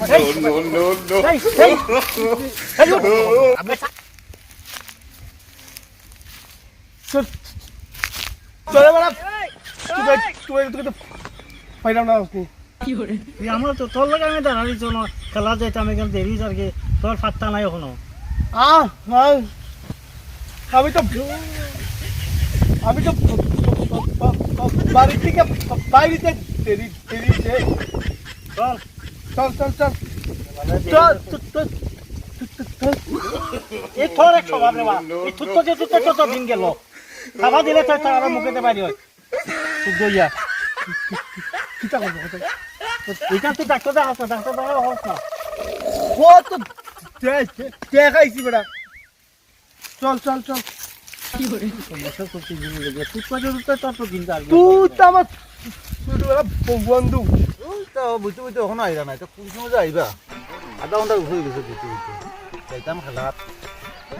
No, no, no. এই আপনি চলে বেড়া তুই তো পাইলাম না আপনি আমরা তো তোর লাগে আমি দাঁড়ালি চলো খেলা যাইতাম এখানে দেরি আর কি তোর ফাত্তা নাই এখনো আমি তো বাড়ি থেকে বাইরেতে দেরি চল চল চল চল এই তোর এক স্বভাব রে বা এই তুত্ত যে তুত্ত কত দিন গেল খাবার দিলে তুই তার মুখেতে বাইরে হয় তুই দইয়া কিতা করবো এটা তুই ডাক্তার দেখাস না ডাক্তার দেখা হোস না ও তো দেখাইছি বেড়া চল চল চল সমস্যা করতে গিয়ে তুই কাজে তোর তো দিন যাবে তুই তো আমার ছোটবেলা বন্ধু বুঝতে বুঝতে এখনো আইরা নাই তো কোন সময় যে আইবা আধা ঘন্টা উঠে গেছে বুঝতে বুঝতে যাইতাম খেলাত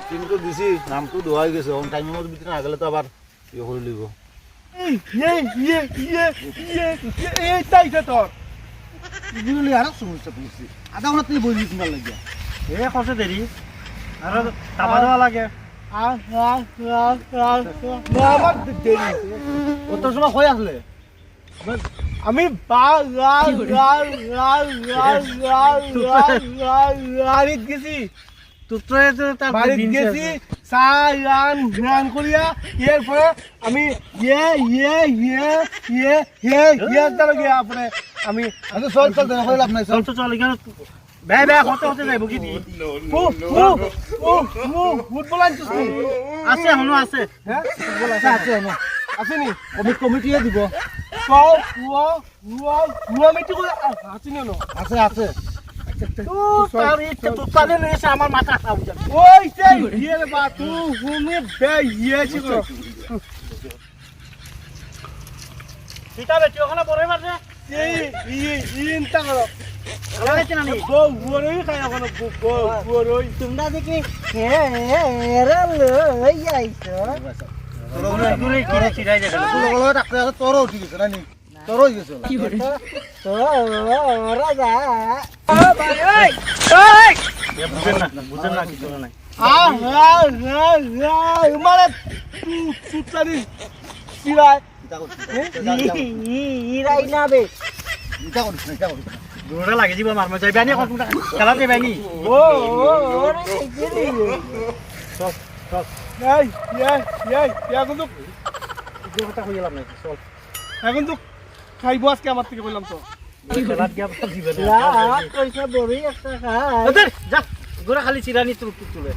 টিমটো দিছি নামটো দোয়াই গেছে অন টাইমের মধ্যে ভিতরে না গেলে তো আবার ইয়ে করে লইব এইটাই তোর বুঝলি আর সমস্যা বুঝছি আধা ঘন্টা তুই বই তোমার লাগিয়া এ কষে দেরি আর খাবার দেওয়া লাগে আমার দেরি কত সময় হয়ে আসলে আমি বাড়িত গেছি বাড়িত গেছি রান করিয়া এরপরে আমি আমি চল চল হয়ে লাভ নাই চল তো চল এখানে ব্যয় ব্যয় হতে হতে যাইব কি দিয়ে ফুটবল আনছিস আছে এখনো আছে হ্যাঁ ফুটবল আছে আছে আসেনি কমিটিয়ে দিব আসেনি আছে আছে আমার মাথা খারাপ হয়ে যাবে ওই সেই ইয়ে বা তুই হুমে বে ইয়ে ছিল সীতা বেটি ওখানে পরে মারছে এই ইনটা করো লাগাইছে না নি বড়ই খাই এখন বড়ই তোমরা দেখি হেরা লই আইছো দূরে কিরে চিরাই যাবে তোর উঠি গেছে না নি তোর হয়ে গেছে তোরা যা বুঝেন না কিছু নাই মানে তুতারি সিরাই ইরাই না বে এটা করিস না এটা করিস না দূরে লাগে দিব মারমা যাইবা নি এখন খেলা দেবা নি ও এই এখন তো কথা কই গেলাম না চল এখন তো খাইবো আজকে আমার থেকে বললাম তো খেলা দিয়া দিবে না পয়সা বড়ই একটা খাই যা গোরা খালি চিরানি তুলে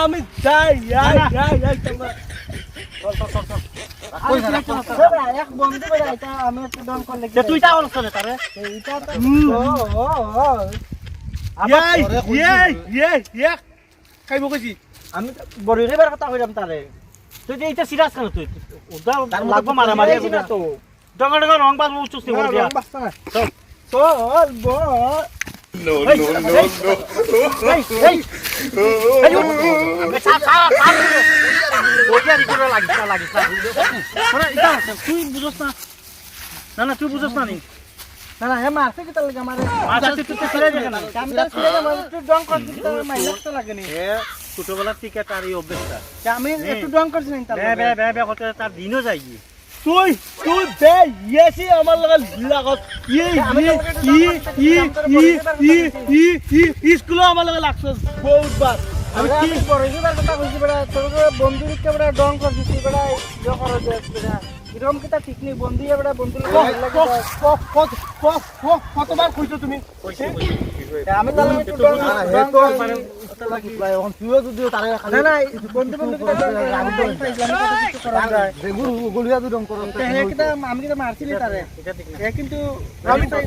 আমি যাই এক বন্ধু বেড়া এটা আমি একটু ডন করলে তুই তা অলস করে তারে এইটা তো খাইবো কইছি আমি বড় রেবার কথা কইলাম তারে তুই যে এটা সিরিয়াস কেন তুই ওটা লাগবো মারামারি না তো ডঙ্গা ডঙ্গা রং বাজ উচ্চস্তি বল দিয়া চল বল No, no, no, no. এই ওটা রিকোরা লাগিস না তুই বুঝছ না তুই বুঝছ না নি না হে মারছে কি তার লাগে আমারে মারছে তুই তো ছেড়ে যাবে না কামটা ছেড়ে যাবে তুই ডং কর দিতে মাইলাস তো লাগে নি এ ছোটবেলা থেকে তার এই অভ্যাসটা আমি একটু ডং করছি না তার বে হতে তার দিনও যাই তুই বে ইয়েছি আমার লাগা লাগত স্কুলে আমার লাগা লাগছস বহুতবার আমি কি পড়াশোনার কথা কইছি বেটা তোর বন্ধু দিকে বেটা ডং করছিস বেটা ইয়ে করো বেটা এরকম কি তা ঠিক নেই বন্ধু বেটা বন্ধু কতবার কইছো তুমি আমি তাহলে একটু ডং এখন তুইও যদি তারে খালি না বন্ধু গলিয়া দুই রং করো আমি কিন্তু মারছিলি তারে কিন্তু আমি চাই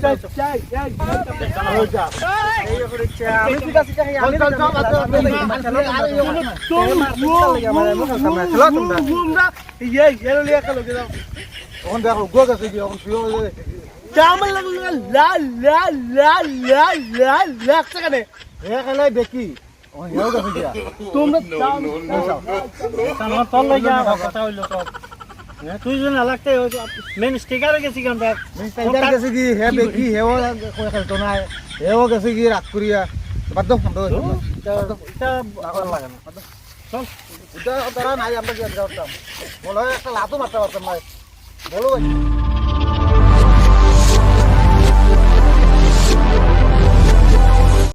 আমি পিতা সিটা খাই আমি এখন দেখো গো গেছে কি এখন তুইও আমার লাগছে কেন এ খেলাই বেকি এখন হেও গেছে কি তোমরা তোর লাগে কথা হইলো সব তুই যদি না লাগতে মেন স্টিকারে গেছি কেন মিস্টার গেছে কি হে বেকি হেও কই খেলতো না এও গেছে কি রাত করিয়া বাদ দাও আমরা এটা ভালো লাগে না চল ওটা তারা নাই আমরা গিয়ে যাওয়ার বলো একটা লাতো মারতে পারতাম না বলো